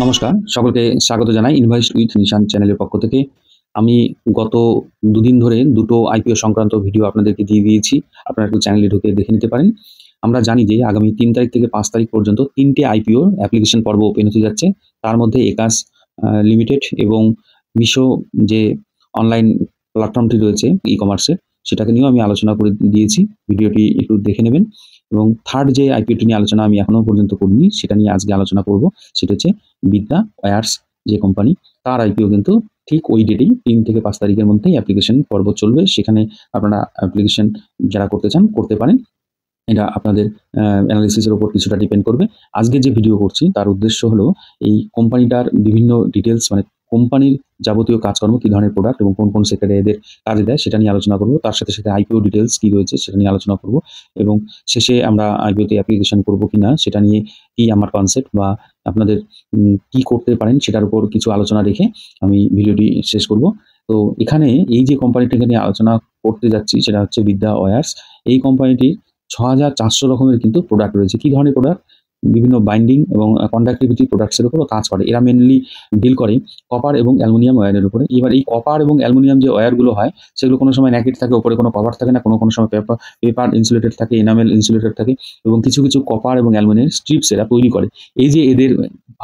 নমস্কার, সকলকে স্বাগত জানাই ইনভেস্ট উইথ নিশান চ্যানেলের পক্ষ থেকে। আমি গত দুদিন ধরে দুটো আইপিও সংক্রান্ত ভিডিও আপনাদেরকে দিয়ে দিয়েছি। আপনারা একটু চ্যানেলে ঢুকে দেখে নিতে পারেন। আমরা জানি যে আগামী ৩ তারিখ থেকে ৫ তারিখ পর্যন্ত ৩টে আইপিওর অ্যাপ্লিকেশন পর্ব ওপেন হতে যাচ্ছে। তার মধ্যে একাস লিমিটেড এবং মিশো যে অনলাইন প্ল্যাটফর্মটি রয়েছে ই-কমার্সের, সেটাকে নিয়েও আমি আলোচনা করে দিয়েছি। ভিডিওটি একটু দেখে নেবেন। এবং থার্ড যে আইপিওটি নিয়ে আলোচনা আমি এখনো পর্যন্ত করিনি, সেটা নিয়ে আজকে আলোচনা করব। সেটা হচ্ছে বিদ্যা ওয়্যারস যে কোম্পানি, তার আইপিও কিন্তু ঠিক ওই ডেটেই ৩ থেকে ৫ তারিখের মধ্যেই অ্যাপ্লিকেশন পর্ব চলবে। সেখানে আপনারা অ্যাপ্লিকেশন যারা করতে চান করতে পারেন। এটা আপনাদের অ্যানালিসিসের উপর কিছুটা ডিপেন্ড করবে। আজকে যে ভিডিও করছি তার উদ্দেশ্য হলো এই কোম্পানিটার বিভিন্ন ডিটেলস, মানে কোম্পানির যাবতীয় কাজকর্ম, কী ধরনের প্রোডাক্ট এবং কোন কোন সেক্টরে এদের কাজে দেয় সেটা নিয়ে আলোচনা করব। তার সাথে সাথে আইপিও ডিটেলস কী রয়েছে সেটা নিয়ে আলোচনা করব এবং শেষে আমরা আইপিওতে অ্যাপ্লিকেশন করব কিনা সেটা নিয়ে কি আমার কনসেপ্ট বা আপনাদের কি করতে পারেন সেটার উপর কিছু আলোচনা রেখে আমি ভিডিওটি শেষ করব। তো এখানে এই যে কোম্পানিটাকে নিয়ে আলোচনা করতে যাচ্ছি সেটা হচ্ছে বিদ্যা ওয়্যারস। এই কোম্পানিটির ৬,৪০০ রকমের কিন্তু প্রোডাক্ট রয়েছে। কী ধরনের প্রোডাক্ট? বিভিন্ন বাইন্ডিং এবং কন্ডাক্টিভিটি প্রোডাক্টসের উপরও কাজ করে। এরা মেইনলি ডিল করে কপার এবং অ্যালুমিনিয়াম ওয়্যারের উপরে। এবার এই কপার এবং অ্যালুমিনিয়াম যে ওয়্যারগুলো হয়, সেগুলো কোনো সময় ন্যাকেড থাকে, ওপরে কোনো কভার থাকে না, কোনো সময় পেপার ইনসুলেটেড থাকে, এনামেল ইনসুলেটেড থাকে এবং কিছু কপার এবং অ্যালুমিনিয়াম স্ট্রিপস এরা তৈরি করে। এই যে এদের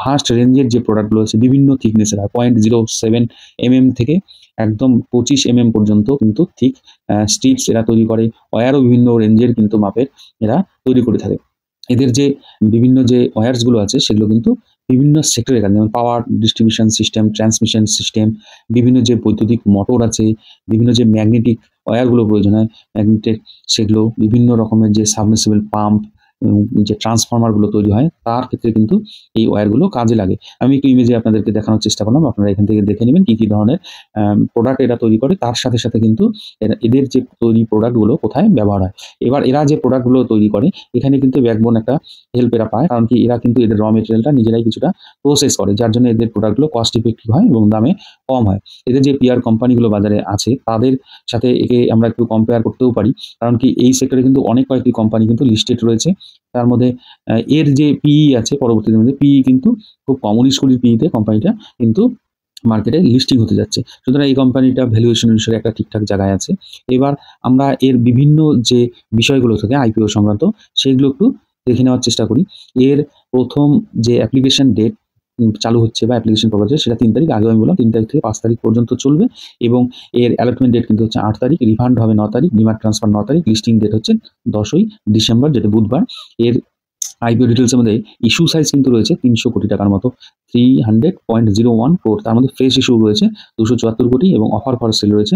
ভাস্ট রেঞ্জের যে প্রোডাক্টগুলো আছে বিভিন্ন থিকনেসের হয়, 0.07 থেকে একদম 25 পর্যন্ত কিন্তু থিক স্ট্রিপস এরা তৈরি করে। ওয়্যারও বিভিন্ন রেঞ্জের কিন্তু মাপের এরা তৈরি করে থাকে। এদের যে বিভিন্ন যে ওয়্যারসগুলো আছে সেগুলো কিন্তু বিভিন্ন সেক্টরে কাজ, যেমন power distribution system, transmission system, বিভিন্ন যে বৈদ্যুতিক মোটর আছে, বিভিন্ন যে ম্যাগনেটিক ওয়্যারগুলো প্রয়োজন হয় ম্যাগনেটের, সেগুলো বিভিন্ন রকমের যে সাবমার্সিবল পাম্প, যে ট্রান্সফর্মারগুলো তৈরি হয় তার ক্ষেত্রে কিন্তু এই ওয়্যারগুলো কাজে লাগে। আমি একটু ইমেজে আপনাদেরকে দেখানোর চেষ্টা করলাম, আপনারা এখান থেকে দেখে নেবেন কী ধরনের প্রোডাক্ট এরা তৈরি করে। তার সাথে সাথে কিন্তু এদের যে তৈরি প্রোডাক্টগুলো কোথায় ব্যবহার হয়। এবার এরা যে প্রোডাক্টগুলো তৈরি করে এখানে কিন্তু ব্যাকবোন একটা হেল্প এরা পায়, কারণ কি এরা কিন্তু এদের র মেটেরিয়ালটা নিজেরাই কিছুটা প্রসেস করে, যার জন্য এদের প্রোডাক্টগুলো কস্ট ইফেক্টিভ হয় এবং দামে কম হয়। এদের যে পিয়ার কোম্পানিগুলো বাজারে আছে তাদের সাথে একে আমরা একটু কম্পেয়ার করতেও পারি, কারণ কি এই সেক্টরে কিন্তু অনেক কয়েকটি কোম্পানি কিন্তু লিস্টেড রয়েছে। তার মধ্যে এর যে পিই আছে, পরবর্তীতে মধ্যে পিই কিন্তু খুব কম, ১৯ কোটির পিইতে কোম্পানিটা কিন্তু মার্কেটে লিস্টিং হতে যাচ্ছে। সুতরাং এই কোম্পানিটা ভ্যালুয়েশন অনুসারে একটা ঠিকঠাক জায়গায় আছে। এবার আমরা এর বিভিন্ন যে বিষয়গুলো থাকে আইপিও সংক্রান্ত সেগুলো একটু দেখে নেওয়ার চেষ্টা করি। এর প্রথম যে অ্যাপ্লিকেশন ডেট চালু হচ্ছে বা অ্যাপ্লিকেশন করা হচ্ছে সেটা ৩ তারিখ। আগেও আমি বললাম ৩ তারিখ থেকে ৫ তারিখ পর্যন্ত চলবে এবং এর অ্যালটমেন্ট ডেট কিন্তু হচ্ছে ৮ তারিখ, রিফান্ড হবে ৯ তারিখ, ডিমাট ট্রান্সফার ৯ তারিখ, লিস্টিং ডেট হচ্ছে ১০ই ডিসেম্বর যেটা বুধবার। এর আইপিও ডিটেলসের মধ্যে ইস্যু সাইজ কিন্তু রয়েছে ৩০০ কোটি টাকার মতো, 300.01 ক্রোর। তার মধ্যে ফ্রেশ ইস্যু রয়েছে ২৭৪ কোটি এবং অফার ফর সেল রয়েছে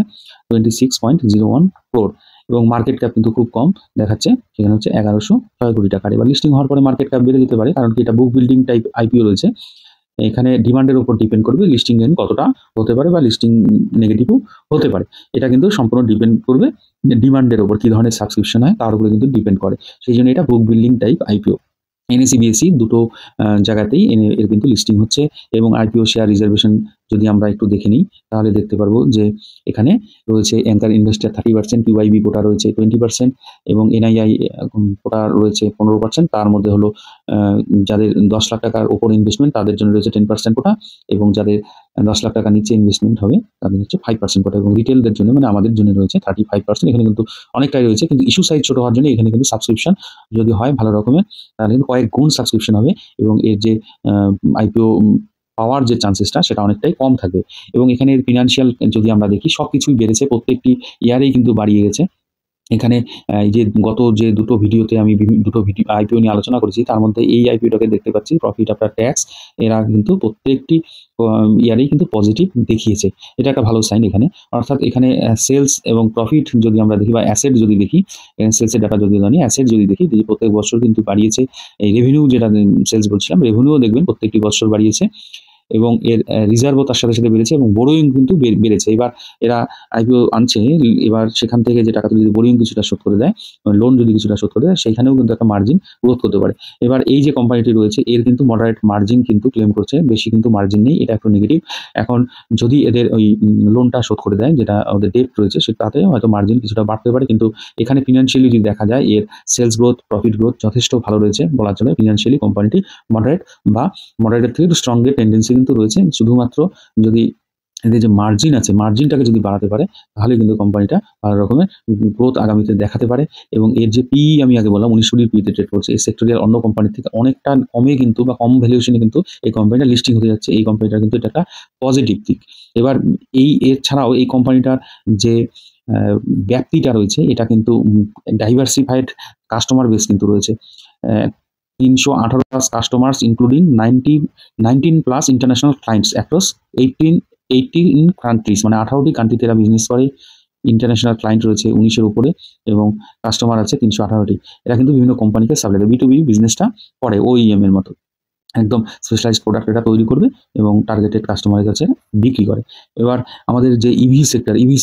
26.01 ক্রোর এবং মার্কেট ক্যাপ কিন্তু খুব কম দেখাচ্ছে, সেখানে হচ্ছে ১১০৬ কোটি টাকার। এবার লিস্টিং হওয়ার পরে মার্কেট ক্যাপ বেড়ে যেতে পারে, কারণ কি এটা বুক বিল্ডিং টাইপ আইপিও রয়েছে। এখানে ডিমান্ডের উপর ডিপেন্ড করবে লিস্টিং গেইন কতটা হতে পারে বা লিস্টিং নেগেটিভও হতে পারে। এটা কিন্তু সম্পূর্ণ ডিপেন্ড করবে ডিমান্ডের উপর, কী ধরনের সাবস্ক্রিপশন হয় তার উপরে কিন্তু ডিপেন্ড করে। সেই জন্য এটা book building type IPO. NSE, BSE দুটো জায়গাতেই এর কিন্তু লিস্টিং হচ্ছে এবং আইপিও শেয়ার রিজার্ভেশন যদি আমরা একটু দেখে নিই তাহলে দেখতে পারবো যে এখানে রয়েছে অ্যাঙ্কার ইনভেস্টার 30%, কিউআইবি কোটা রয়েছে 20% এবং এনআইআই কোটা রয়েছে 15%। তার মধ্যে হলো যাদের ১০ লাখ টাকার ওপর ইনভেস্টমেন্ট তাদের জন্য রয়েছে 10% কোটা এবং যাদের ১০ লাখ টাকার নিচে ইনভেস্টমেন্ট হবে তাদের হচ্ছে 5% কোটা এবং রিটেলদের জন্য মানে আমাদের জন্য রয়েছে 35%। এখানে কিন্তু অনেকটাই রয়েছে, কিন্তু ইস্যু সাইজ ছোট হওয়ার জন্য এখানে কিন্তু সাবস্ক্রিপশন যদি হয় ভালো রকমের তাহলে কিন্তু কয়েক গুণ সাবস্ক্রিপশন হবে এবং এর যে আইপিও পাওয়ার যে চান্সেসটা সেটা অনেকটাই কম থাকবে। এবং এখানে ফিনান্সিয়াল যদি আমরা দেখি সবকিছুই বেড়েছে, প্রত্যেকটি ইয়ারেই কিন্তু বাড়িয়ে গেছে। এখানে এই যে গত যে দুটো ভিডিওতে আমি দুটো ভিডিও আইপিও নিয়ে আলোচনা করেছি তার মধ্যে এই আইপিওটাকে দেখতে পাচ্ছি প্রফিট আফটার ট্যাক্স এরা কিন্তু প্রত্যেকটি ইয়ারেই কিন্তু পজিটিভ দেখিয়েছে। এটা একটা ভালো সাইন এখানে, অর্থাৎ এখানে সেলস এবং প্রফিট যদি আমরা দেখি বা অ্যাসেট যদি দেখি, সেলসের ডাটা যদি জানি, অ্যাসেট যদি দেখি যে প্রত্যেক বছর কিন্তু বাড়িয়েছে। এই রেভিনিউ যেটা সেলস বলছিলাম, রেভিনিউও দেখবেন প্রত্যেকটি বছর বাড়িয়েছে এবং এর রিজার্ভও তার সাথে সাথে বেড়েছে এবং বোরোইং কিন্তু বেড়েছে। এবার এরা আইপিও আনছে, এবার সেখান থেকে যে টাকাটা যদি বোরোইং কিছুটা শোধ করে দেয়, লোন যদি কিছুটা শোধ করে দেয়, সেইখানেও কিন্তু একটা মার্জিন গ্রোথ করতে পারে। এবার এই যে কোম্পানিটি রয়েছে এর কিন্তু মডারেট মার্জিন কিন্তু ক্লেম করছে, বেশি কিন্তু মার্জিন নেই, এটা একটু নেগেটিভ। এখন যদি এদের ওই লোনটা শোধ করে দেয়, যেটা ওদের ডেট রয়েছে, তাতে হয়তো মার্জিন কিছুটা বাড়তে পারে, কিন্তু এখানে ফিনান্সিয়ালি যদি দেখা যায় এর সেলস গ্রোথ, প্রফিট গ্রোথ যথেষ্ট ভালো রয়েছে বলা চলে। ফিনান্সিয়ালি কোম্পানিটি মডারেট বা মডারেটের থেকে একটু স্ট্রংয়ের টেন্ডেন্সি কিন্তু রয়েছে। শুধুমাত্র যদি এদের যে মার্জিন আছে, মার্জিনটাকে যদি বাড়াতে পারে, তাহলে কিন্তু কোম্পানিটা ভালো রকমের গ্রোথ আগামীতে দেখাতে পারে। এবং এর যে পি আমি আগে বললাম 19 পিতে ট্রেড করছে, এই সেক্টরিয়াল অন্য কোম্পানির থেকে অনেকটা কমে কিন্তু বা কম ভ্যালুয়েশনে কিন্তু এই কোম্পানিটা লিস্টিং হতে যাচ্ছে। এই কোম্পানিটার কিন্তু এটা একটা পজিটিভ দিক। এবার এর ছাড়াও এই কোম্পানিটার যে ব্যাপ্তিটা রয়েছে, এটা কিন্তু ডাইভার্সিফাইড কাস্টমার বেস কিন্তু রয়েছে। 318 plus customers including 19 plus international clients across 18 countries, মানে 18টি কান্ট্রিতে এরা বিজনেস করে। ইন্টারন্যাশনাল ক্লায়েন্ট রয়েছে 19-এর উপরে এবং কাস্টমার আছে 318টি। এরা কিন্তু বিভিন্ন কোম্পানিকে সাপ্লাই দেয়, B2B বিজনেসটা করে OEM এর মতো। একদম স্পেশালাইজড প্রোডাক্ট এটা তৈরি করবে এবং টার্গেটেড কাস্টমারের কাছে বিক্রি করে। এবার আমাদের যে ইভি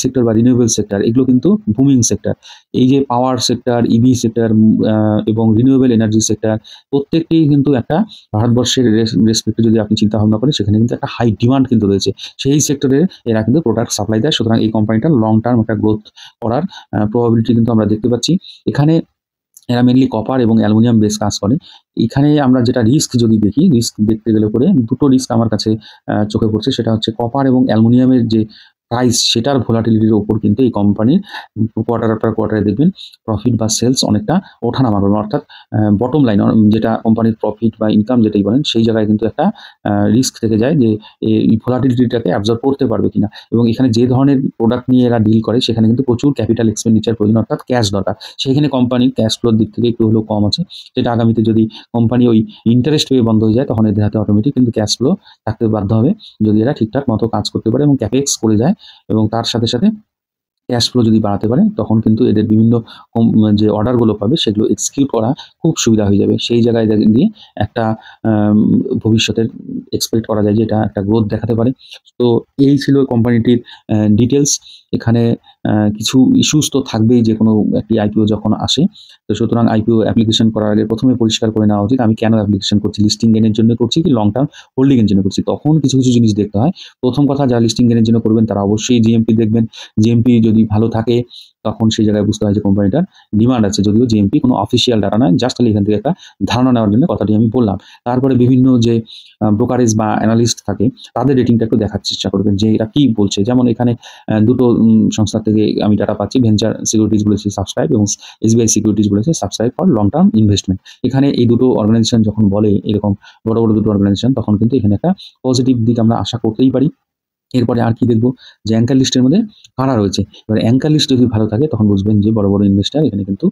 সেক্টর বা রিনিউয়েবল সেক্টর, এগুলো কিন্তু বুমিং সেক্টর। এই যে পাওয়ার সেক্টর, ইভি সেক্টর এবং রিনিউয়েবল এনার্জি সেক্টর, প্রত্যেকটি কিন্তু একটা ভারতবর্ষের রেসপেক্টে যদি আপনি চিন্তা ভাবনা করেন, সেখানে কিন্তু একটা হাই ডিমান্ড কিন্তু রয়েছে। সেই সেক্টরে এরা কিন্তু প্রোডাক্ট সাপ্লাই দেয়। সুতরাং এই কোম্পানিটার লং টার্ম একটা গ্রোথ করার প্রবাবিলিটি কিন্তু আমরা দেখতে পাচ্ছি। এখানে এরা মেনলি কপার এবং অ্যালুমিনিয়াম বেস কাজ করে। এখানে আমরা যেটা রিস্ক যদি দেখি, রিস্ক দেখতে গেলে পরে দুটো রিস্ক আমার কাছে চোখে পড়ছে। সেটা হচ্ছে কপার এবং অ্যালুমিনিয়ামের যে প্রাইস, সেটার ভোলাটিলিটির ওপর কিন্তু এই কোম্পানির কোয়ার্টার আফটার কোয়ার্টারে দেখবেন প্রফিট বা সেলস অনেকটা ওঠানামা করবে। অর্থাৎ বটম লাইন যেটা কোম্পানির প্রফিট বা ইনকাম যেটাই বলেন, সেই জায়গায় কিন্তু একটা রিস্ক থেকে যায় যে এই ভোলাটিলিটিটাকে অ্যাবজর্ব করতে পারবে কিনা। এবং এখানে যে ধরনের প্রোডাক্ট নিয়ে এরা ডিল করে, সেখানে কিন্তু প্রচুর ক্যাপিটাল এক্সপেন্ডিচার প্রয়োজন, অর্থাৎ ক্যাশ দরকার। সেখানে কোম্পানির ক্যাশ ফ্লোর দিক থেকে একটু হলেও কম আছে, যেটা আগামীতে যদি কোম্পানি ওই ইন্টারেস্ট পেয়ে বন্ধ হয়ে যায়, তখন এদের হাতে অটোমেটিক কিন্তু ক্যাশ ফ্লো থাকতে বাধ্য হবে, যদি এরা ঠিকঠাক মতো কাজ করতে পারে এবং ক্যাপেক্স করে যায় এবং তার সাথে সাথে ক্যাশ ফ্লো যদি বাড়াতে পারে, তখন কিন্তু এদের বিভিন্ন যে অর্ডারগুলো পাবে সেগুলো এক্সিকিউট করা খুব সুবিধা হয়ে যাবে। সেই জায়গায় দিয়ে একটা ভবিষ্যতের এক্সপেক্ট করা যায় যে এটা একটা গ্রোথ দেখাতে পারে। তো এই ছিল কোম্পানিটির ডিটেলস। এখানে কিছু ইস্যুস তো থাকবেই যে কোনো একটি আইপিও যখন আসে। তো সুতরাং আইপিও অ্যাপ্লিকেশন করার আগে প্রথমে পরিষ্কার করে নেওয়া উচিত আমি কেন অ্যাপ্লিকেশন করছি, লিস্টিং গেইনের জন্য করছি কি লং টার্ম হোল্ডিং এর জন্য করছি। তখন কিছু কিছু জিনিস দেখতে হয়। প্রথম কথা, যারা লিস্টিং গেইনের জন্য করবেন তারা অবশ্যই জিএমপি দেখবেন। জিএমপি যদি ভালো থাকে, তখন সেই জায়গায় বুঝতে হয় যে কোম্পানিটার ডিমান্ড আছে, যদিও জিএমপি কোনো অফিসিয়াল ডাটা নয়, জাস্ট খালি এখান থেকে একটা ধারণা নেওয়ার জন্য কথাটি আমি বললাম। তারপরে বিভিন্ন যে ব্রোকারেজ বা অ্যানালিস্ট থাকে, তাদের রেটিংটা একটু দেখার চেষ্টা করবেন যে এরা কি বলছে। যেমন এখানে দুটো সংস্থা থেকে আমি ডাটা পাচ্ছি, ভেঞ্চার সিকিউরিটিজ বলেছে সাবস্ক্রাইব এবং এসবিআই সিকিউরিটিজ বলেছে subscribe for long term investment. এখানে এই দুটো অর্গানাইজেশন যখন বলে এরকম বড় বড় দুটো অর্গানাইজেশন, তখন কিন্তু এখানে একটা পজিটিভ দিক আমরা আশা করতেই পারি। এরপরে আর কি দেখবো যে অ্যাঙ্কার লিস্টের মধ্যে কারা রয়েছে। এবার অ্যাঙ্কার লিস্ট যদি ভালো থাকে, তখন বুঝবেন যে বড় বড় ইনভেস্টার এখানে কিন্তু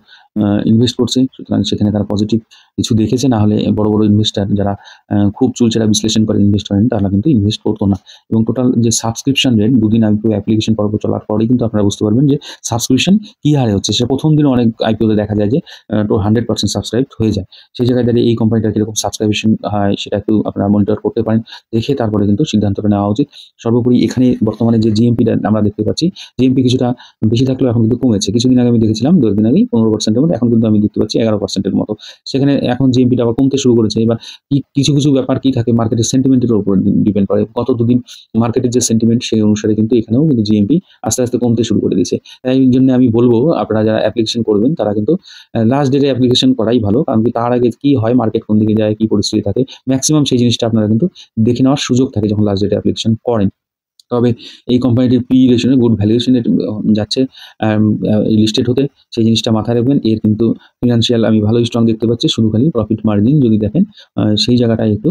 ইনভেস্ট করছে। সুতরাং সেখানে তারা পজিটিভ কিছু দেখেছে, না হলে বড় বড় ইনভেস্টার যারা খুব চুলচেরা বিশ্লেষণ করে ইনভেস্ট করেন, তারা কিন্তু ইনভেস্ট করতো না। এবং টোটাল যে সাবস্ক্রিপশন রেট, দুদিন আইপিও অ্যাপ্লিকেশন পর্ব চলার পরেই কিন্তু আপনারা বুঝতে পারবেন যে সাবস্ক্রিপশন কী হারে হচ্ছে। সে প্রথম দিনে অনেক আইপিওতে দেখা যায় যে 100% সাবস্ক্রাইব হয়ে যায়। সেই জায়গায় দাঁড়িয়ে এই কোম্পানিটার কীরকম সাবস্ক্রিপশন হয় সেটা একটু আপনারা মনিটর করতে পারেন, দেখে তারপরে কিন্তু সিদ্ধান্তটা নেওয়া উচিত। সর্বোপরি এখানে বর্তমানে যে জিএমপিটা আমরা দেখতে পাচ্ছি, জিএমপি কিছুটা বেশি থাকলেও এখন কিন্তু কমেছে। কিছুদিন আগে আমি দেখেছিলাম, 2 দিন আগেই 15%-এর মতো, এখন কিন্তু আমি দেখতে পাচ্ছি 11%-এর মতো। সেখানে এখন জিএমপিটা আবার কমতে শুরু করেছে। এবার কিছু কিছু ব্যাপার কি থাকে, মার্কেটের সেন্টিমেন্টের উপর ডিপেন্ড করে। গত দুদিন মার্কেটের যে সেন্টিমেন্ট, সেই অনুসারে কিন্তু এখানেও কিন্তু জিএমপি আস্তে আস্তে কমতে শুরু করে দিয়েছে। তাই জন্য আমি বলবো আপনারা যারা অ্যাপ্লিকেশন করবেন, তারা কিন্তু লাস্ট ডেটে অ্যাপ্লিকেশন করাই ভালো। কারণ কি তার আগে কি হয়, মার্কেট কোন দিকে যায়, কি পরিস্থিতি থাকে, ম্যাক্সিমাম সেই জিনিসটা আপনারা কিন্তু দেখে নেওয়ার সুযোগ থাকে যখন লাস্ট ডেটে অ্যাপ্লিকেশন করেন। তবে এই কোম্পানিটির পি রেশনে গুড ভ্যালুয়েশনে যাচ্ছে লিস্টেড হতে, সেই জিনিসটা মাথায় রাখবেন। এর কিন্তু ফিনান্সিয়াল আমি ভালোই স্ট্রং দেখতে পাচ্ছি, শুধু খালি প্রফিট মার্জিন যদি দেখেন সেই জায়গাটায় একটু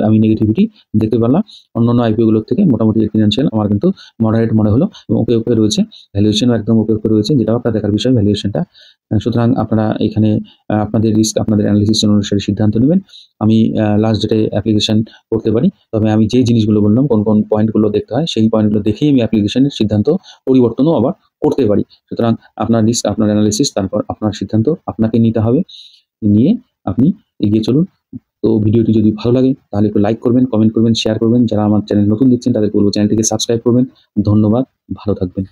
আমি নেগেটিভিটি দেখতে পারলাম। অন্যান্য আইপিওগুলোর থেকে মোটামুটি ফিনান্সিয়াল আমার কিন্তু মডারেট মনে হলো এবং ওকে ওকে রয়েছে, ভ্যালুয়েশনও একদম ওকে ওকে রয়েছে, যেটাও আপনার দেখার বিষয় ভ্যালুয়েশনটা। সুতরাং আপনারা এখানে আপনাদের রিস্ক, আপনাদের অ্যানালিসিস অনুসারে সিদ্ধান্ত নেবেন। আমি লাস্ট ডেটে অ্যাপ্লিকেশন করতে পারি, তবে আমি যে জিনিসগুলো বললাম কোন কোন পয়েন্টগুলো দেখতে হয়, সেই পয়েন্টগুলো দেখেই আমি অ্যাপ্লিকেশনের সিদ্ধান্ত পরিবর্তনও আবার করতে পারি। সুতরাং আপনার রিস্ক, আপনার অ্যানালিসিস, তারপর আপনার সিদ্ধান্ত আপনাকে নিতে হবে, নিয়ে আপনি এগিয়ে চলুন। তো ভিডিওটি যদি ভালো লাগে তাহলে একটু লাইক করবেন, কমেন্ট করবেন, শেয়ার করবেন। যারা আমার চ্যানেল নতুন দেখছেন তাদেরকে বলবো চ্যানেলটিকে সাবস্ক্রাইব করবেন। ধন্যবাদ, ভালো থাকবেন।